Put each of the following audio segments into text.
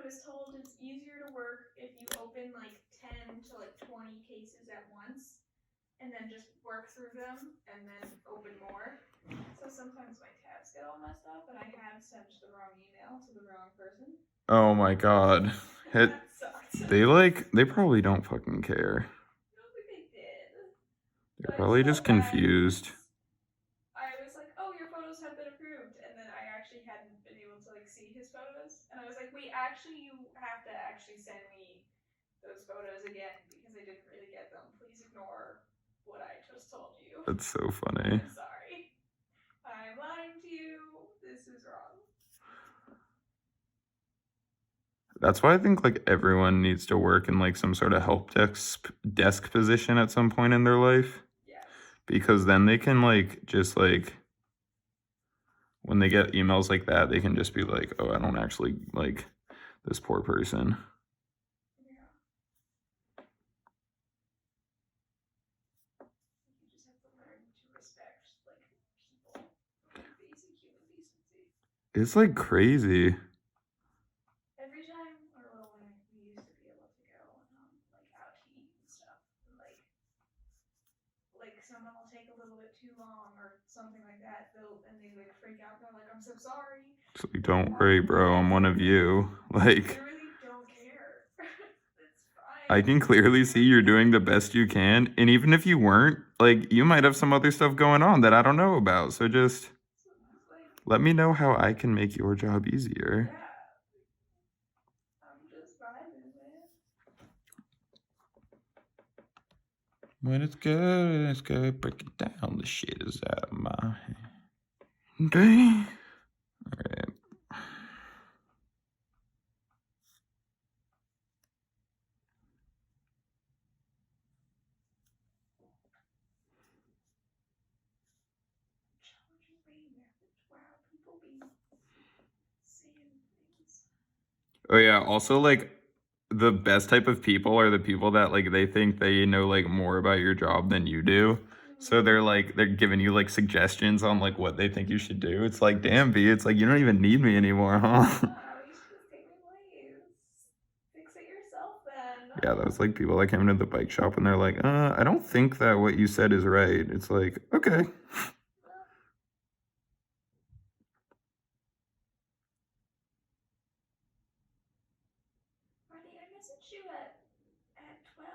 was told it's easier to work if you open like 10 to like 20 cases at once and then just work through them and then open more. So sometimes my tabs get all messed up and I have sent the wrong email to the wrong person. Oh my god. That sucked. They probably don't fucking care. I don't think they did. They're probably just confused. I was like, oh, your photos have been approved. And then I actually hadn't been able to like see his photos. And I was like, you have to actually send me those photos again because I didn't really get them. Please ignore what I just told you. That's so funny. I'm sorry. I'm lying to you. This is wrong. That's why I think like everyone needs to work in like some sort of help desk position at some point in their life. Yes. Because then they can like just like when they get emails like that, they can just be like, oh, I don't actually like this poor person. Yeah. You just have to learn to respect like people, like basic human decency. It's like crazy. Every time, or well, when we used to be able to go like out to eat and stuff, and like someone will take a little bit too long or something like that, they like freak out. They're like, I'm so sorry. It's like, don't worry, bro. I'm one of you. Like, literally don't care. It's fine. I can clearly see you're doing the best you can, and even if you weren't, like, you might have some other stuff going on that I don't know about. So just let me know how I can make your job easier. Yeah. I'm just vibing, man. When it's good, break it down. The shit is out of my hand. Okay. Alright. Oh yeah, also like the best type of people are the people that like they think they know like more about your job than you do. So they're giving you like suggestions on like what they think you should do. It's like, damn, B, it's like you don't even need me anymore, huh? Oh, you should just take my place. Fix it yourself then. Yeah, that was like people that came into the bike shop and they're like, I don't think that what you said is right. It's like, okay. Buddy, I messaged you at 12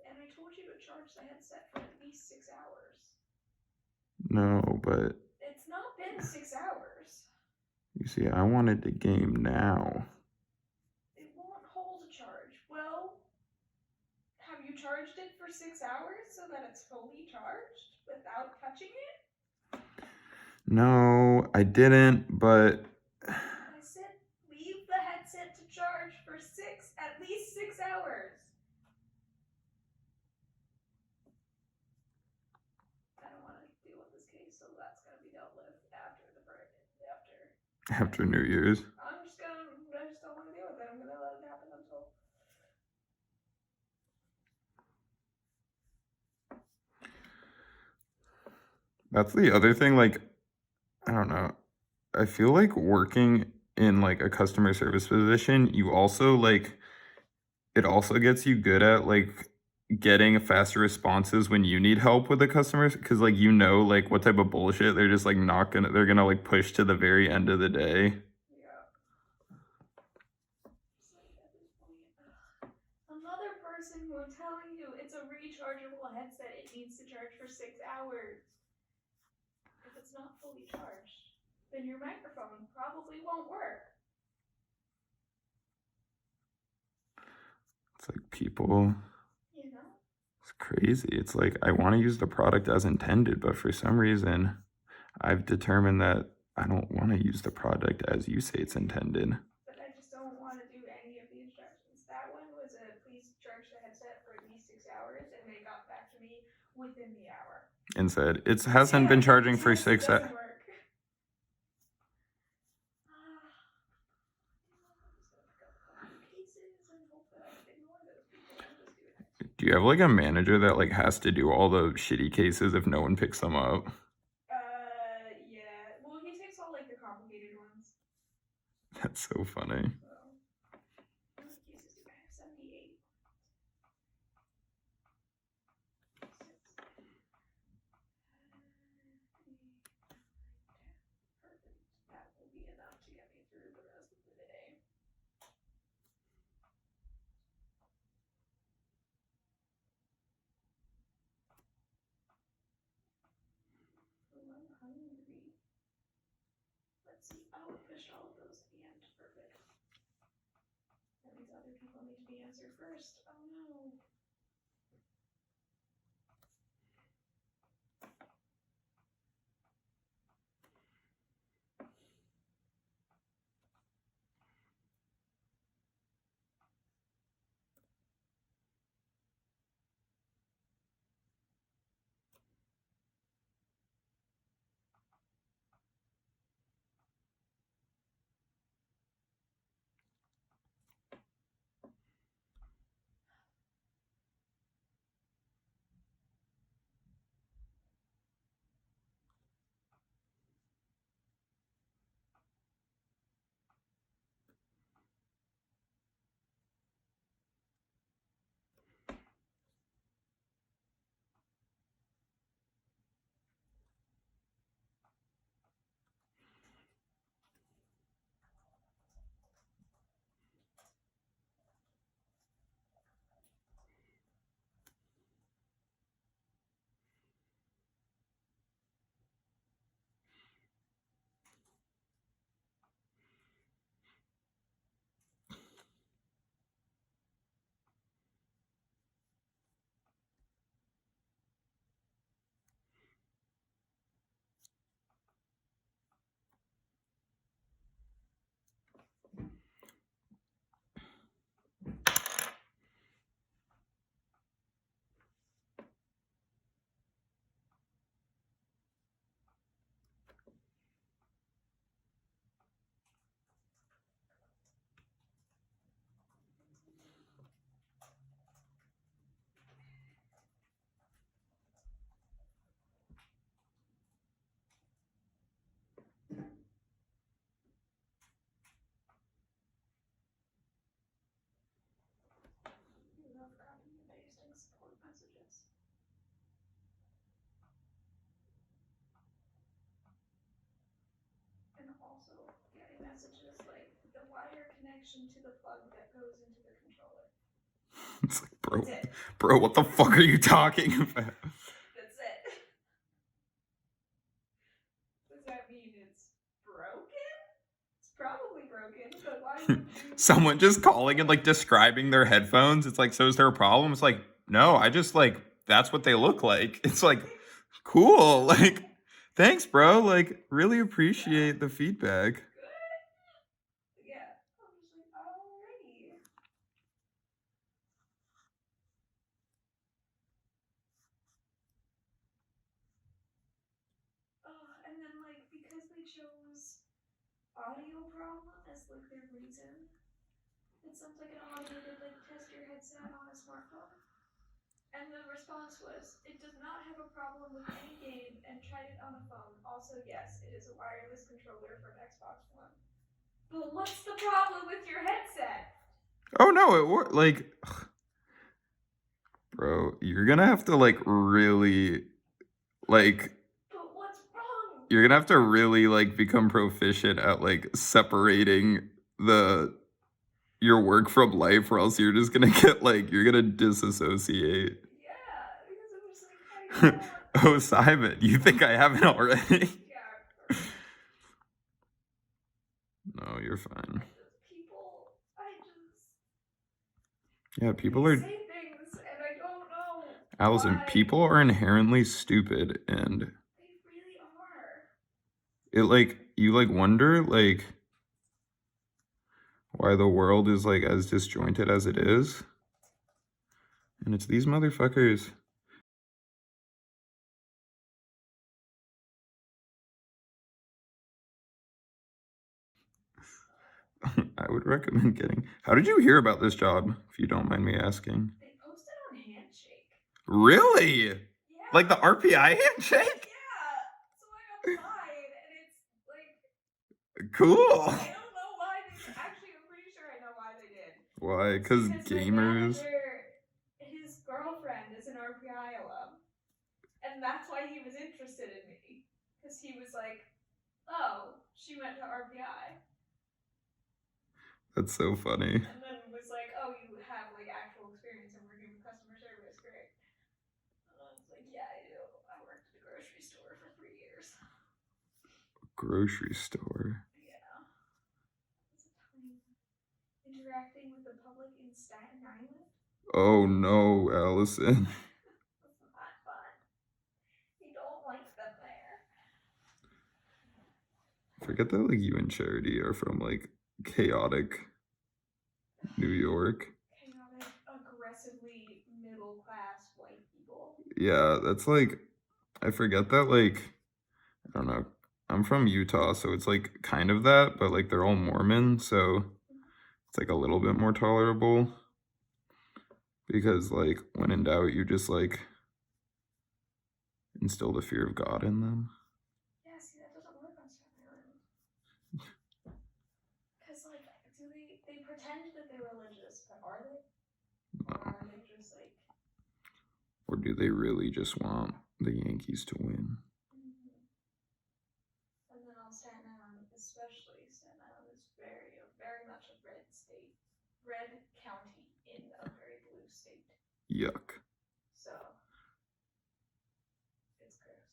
and I told you to charge the headset for at least 6 hours. No, but it's not been 6 hours. You see, I wanted the game now. It won't hold a charge. Well, have you charged it for 6 hours so that it's fully charged without touching it? No, I didn't, but I said leave the headset to charge for at least 6 hours. I don't want to deal with this case, so that's going to be dealt with after New Year's. I just don't want to deal with it. I'm going to let it happen until. That's the other thing, like, I don't know. I feel like working in like a customer service position, you also like it also gets you good at like getting faster responses when you need help with the customers because like you know like what type of bullshit they're just like not gonna they're gonna like push to the very end of the day. Yeah. Another person who I'm telling you it's a rechargeable headset, it needs to charge for 6 hours. If it's not fully charged, then your microphone probably won't work. It's like people, You know? it's crazy. It's like I want to use the product as intended, but for some reason I've determined that I don't want to use the product as you say it's intended. But I just don't want to do any of the instructions. That one was a please charge the headset for at least 6 hours, and they got back to me within the hour. And said, it hasn't been charging for 6 hours. Do you have like a manager that like has to do all the shitty cases if no one picks them up? Yeah. Well, he takes all like the complicated ones. That's so funny. let's see. Oh, it pushed all of those at the end. Perfect. That means other people need to be answered first. Oh no. You love copying and pasting support messages. And also getting messages like the wire connection to the plug that goes into the controller. It's like, bro, what the fuck are you talking about? That's it. Does that mean it's broken? It's probably broken, but why would you? Someone just calling and like describing their headphones. It's like, so is there a problem? It's like, no, I just like, that's what they look like. It's like, cool. Like, thanks, bro. Like, really appreciate the feedback. Good. Yeah. I'm just like, alrighty. And then like because they chose audio problem as like their reason, it sounds like an automated like test your headset on a smartphone. And the response was, it does not have a problem with any game and tried it on a phone. Also, yes, it is a wireless controller from Xbox One. But what's the problem with your headset? Oh no, it worked. Like, bro, you're gonna have to like really, like, But what's wrong? you're gonna have to really like become proficient at like separating the your work from life, or else you're just gonna get like you're gonna disassociate. Yeah, because I'm just like, I don't. Oh, Simon, you think I haven't already? Yeah. No, you're fine. People, I just. Yeah, people They are. say things, and I don't know. Allison, why. people are inherently stupid, and They really are. it like you like wonder like why the world is like as disjointed as it is, and it's these motherfuckers. I would recommend getting. How did you hear about this job, if you don't mind me asking? They posted on Handshake. Really? Yeah. Like the RPI handshake? Yeah. So I applied, and it's like. Cool. I don't know why they did. Actually, I'm pretty sure I know why they did. Why? Because My gamers. manager, his girlfriend is an RPI alum, and that's why he was interested in me. Because he was like, oh, she went to RPI. That's so funny. And then was like, oh, you have like actual experience in working with customer service, great. And I was like, yeah, I do. I worked at a grocery store for 3 years. Grocery store. Staten Island. Oh no, Allison. It's not fun. You don't like them there. Forget that like you and Charity are from like chaotic New York. Chaotic, aggressively middle class white people. Yeah, that's like I forget that like I don't know. I'm from Utah, so it's like kind of that, but like they're all Mormon, so it's like a little bit more tolerable because like when in doubt, you just like instill the fear of God in them. Yeah, see, that doesn't work on Staten Island. Because, like, they pretend that they're religious, but are they? Or are they just like. Or do they really just want the Yankees to win? Mm-hmm. And then on Staten Island, especially, Staten Island is very much a red state, red county in a very blue state. Yuck. So, it's gross.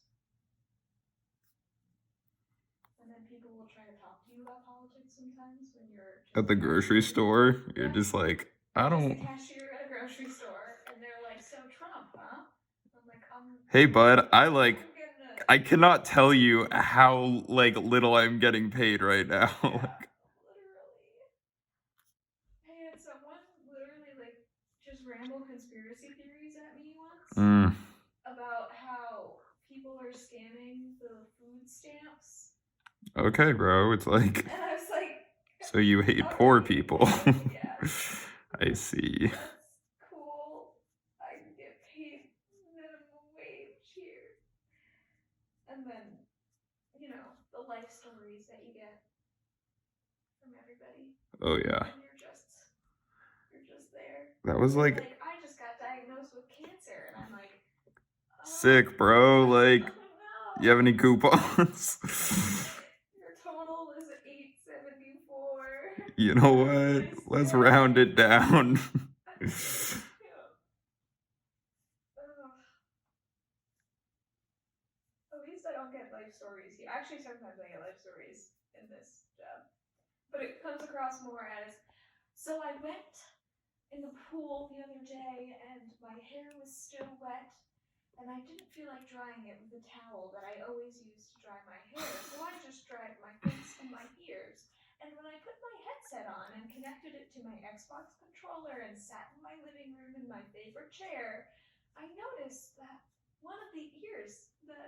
And then people will try to talk to you about politics sometimes when you're just At the grocery store, you're just like, I Just the don't. cashier at a grocery store, and they're like, "So Trump, huh?" I'm like, Hey, bud, I'm getting a I cannot tell you how like little I'm getting paid right now. yeah, literally. I had someone literally like just ramble conspiracy theories at me once about how people are scamming the food stamps. Okay, bro. It's like, And I was like, so you hate all poor right, people. yeah, I see. that's cool. I can get paid minimum wage here. And then, the life stories that you get from everybody. Oh yeah. And you're just there. That was like I just got diagnosed with cancer, and I'm like, sick, bro. Like, oh you have no. any coupons? Your total is 874. You know Have a what? nice Let's day. round it down. At least I don't get life stories. Actually, sometimes I get life stories in this job. But it comes across more as, so I went in the pool the other day and my hair was still wet and I didn't feel like drying it with the towel that I always use to dry my hair, so I just dried my face and my ears. And when I put my headset on and connected it to my Xbox controller and sat in my living room in my favorite chair, I noticed that one of the ears, the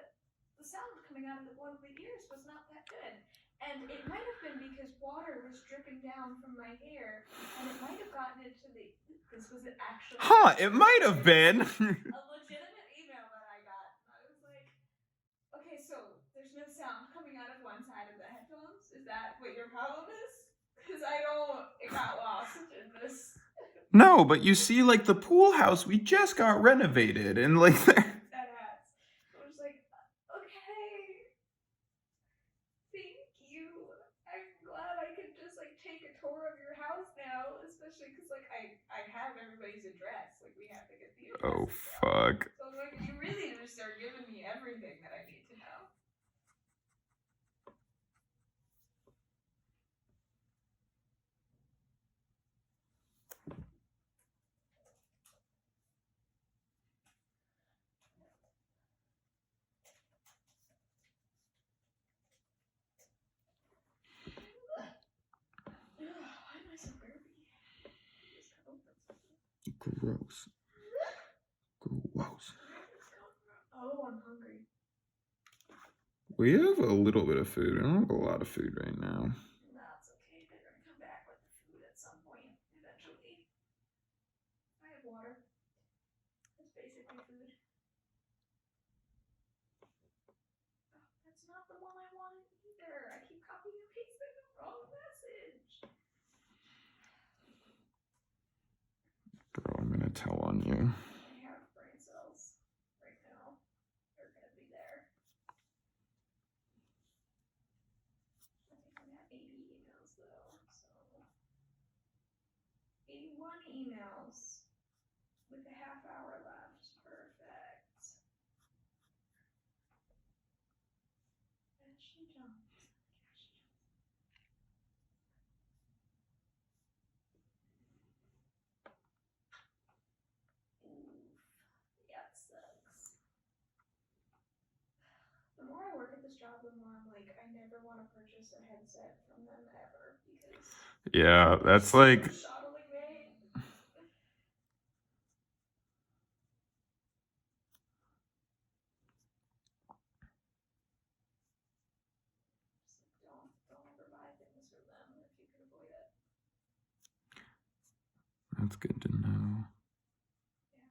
sound coming out of one of the ears was not that good. And it might have been because water was dripping down from my hair, and it might have gotten into this was actually. Huh, it might have been. A legitimate email that I got. I was like, okay, so there's no sound coming out of one side of the headphones? Is that what your problem is? Because it got lost in this. No, but you see, like the pool house, we just got renovated, and like That has. I was like, okay, thank you. I'm glad I can just like take a tour of your house now, especially because like I have everybody's address. Like we have to get the address. oh fuck. So I'm like, you really just are giving me everything that I need to know. Why am I so burpy? Gross. Gross. Oh, I'm hungry. We have a little bit of food. I don't have a lot of food right now. That's okay. They're gonna come back with the food at some point, eventually. I have water. That's basically food. Oh, that's not the one I wanted either. I keep copying and pasting the wrong message. Bro, I'm gonna tell on you. I have brain cells right now. They're gonna be there. I think I'm at 80 emails though, so 81 emails with a half hour left. Perfect. Ashley Jones. this job, the more I'm like, I never want to purchase a headset from them ever because Yeah, they're that's so like shoddily made. Just like, don't ever buy things from them if you can avoid it. that's good to know. Yeah,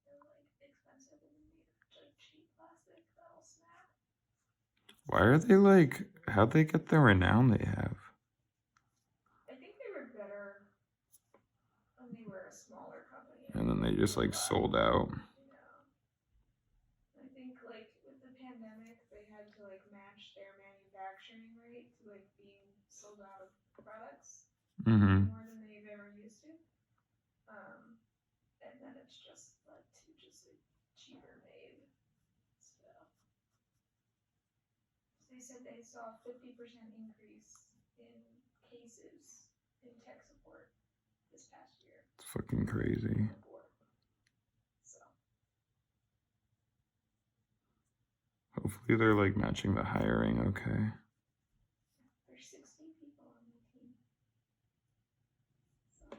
they're like expensive and made of like cheap plastic that'll snap. Why are they like? How'd they get the renown they have? I think they were better when they were a smaller company and And they then they like just blew like up. sold out. Yeah. I think like with the pandemic, they had to like match their manufacturing rate to like being sold out of products way Mm-hmm. more than they've ever used to. Um, and then it's just led to just like cheaper made stuff. They said they saw a 50% increase in cases in tech support this past year. It's fucking crazy. Before. So. Hopefully they're like matching the hiring okay. There's 60 people on my team. So.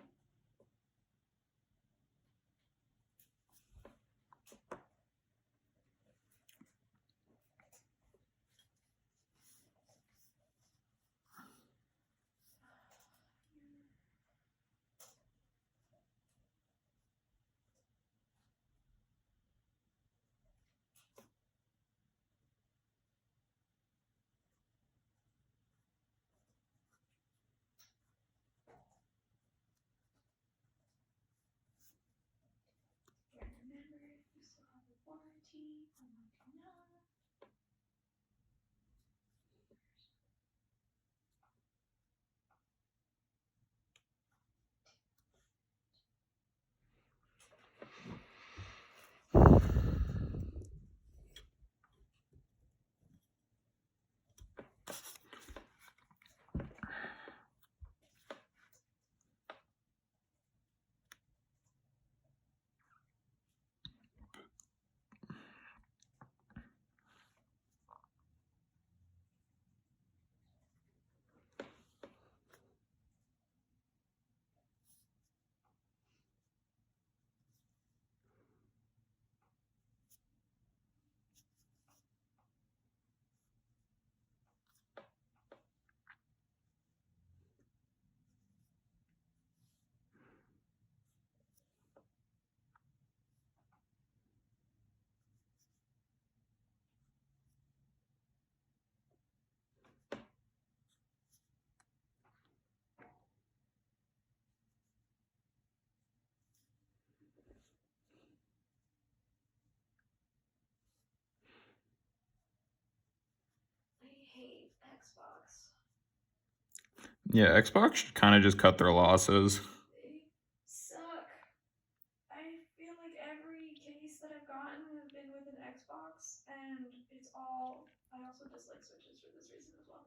And remember, if you still have a warranty, I'm like, no. I hate Xbox. Yeah, Xbox should kind of just cut their losses. They suck. I feel like every case that I've gotten has been with an Xbox, and it's all. I also dislike Switches for this reason as well.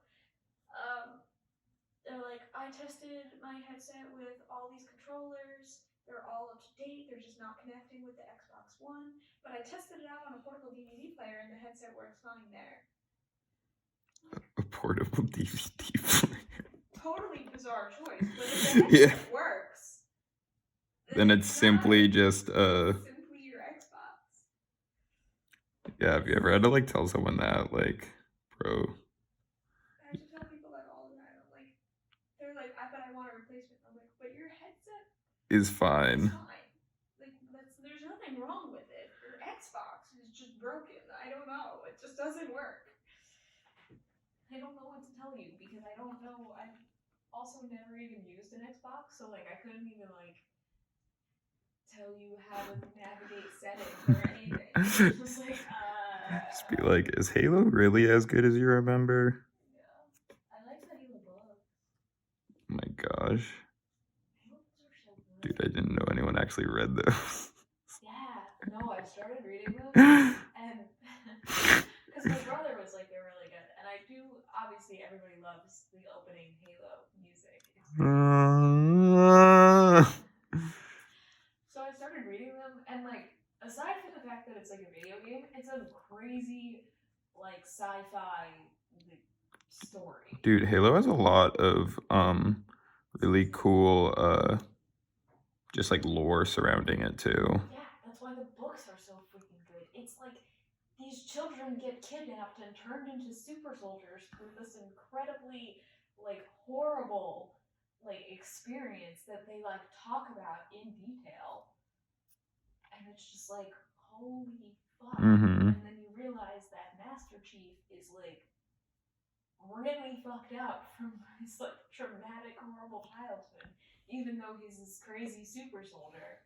They're like, I tested my headset with all these controllers. They're all up to date. They're just not connecting with the Xbox One. But I tested it out on a portable DVD player, and the headset works fine there. A portable DVD player. Totally bizarre choice, but if the headset works, then it's simply just simply your Xbox. Yeah, have you ever had to like tell someone that, like, bro? I have to tell people that all the time. I'm like, they're like, but I want a replacement. I'm like, but your headset Is fine. is fine. Like, there's nothing wrong with it. Your Xbox is just broken. I don't know. It just doesn't work. I don't know what to tell you because I don't know. I've also never even used an Xbox, so like I couldn't even like tell you how to navigate settings or anything. It's just like, Just be like, is Halo really as good as you remember? Yeah. I like the Halo books. Oh my gosh. Halo books are so good. Dude, I didn't know anyone actually read those. Yeah, no, I started reading them, and because my brother was like, they're really good, and I do. Obviously, everybody loves the opening Halo music. It's so I started reading them, and like, aside from the fact that it's like a video game, it's a crazy like sci-fi story. Dude, Halo has a lot of really cool just like lore surrounding it too. Yeah, that's why the books are so freaking good. It's like these children get kidnapped and turned into super soldiers through this incredibly like horrible like experience that they like talk about in detail. And it's just like, holy fuck. Mm-hmm. And then you realize that Master Chief is like really fucked up from his like traumatic, horrible childhood, even though he's this crazy super soldier.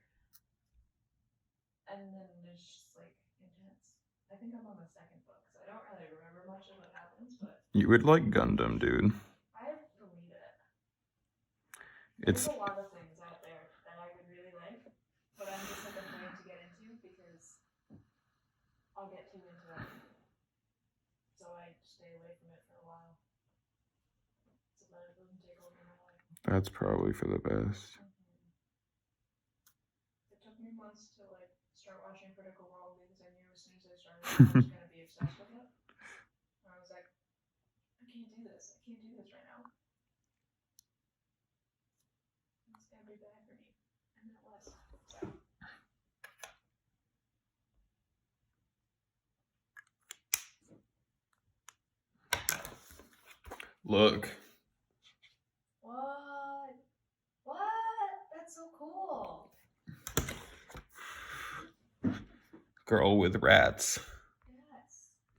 And then it's just like intense. I think I'm on the second book, so I don't really remember much of what happens, but You would like Gundam, dude. I believe it. There's It's a lot of things out there that I would really like, but I'm just like afraid to get into because I'll get too into it. So I stay away from it for a while. So that it doesn't take over my life. that's probably for the best. It took me months to like start watching Critical Role because I knew as soon as I started I was gonna be obsessed with it. And I was like, I can't do this. I can't do this right now. It's gonna be bad for me. And it was. So Look. what? What? That's so cool. Girl with rats.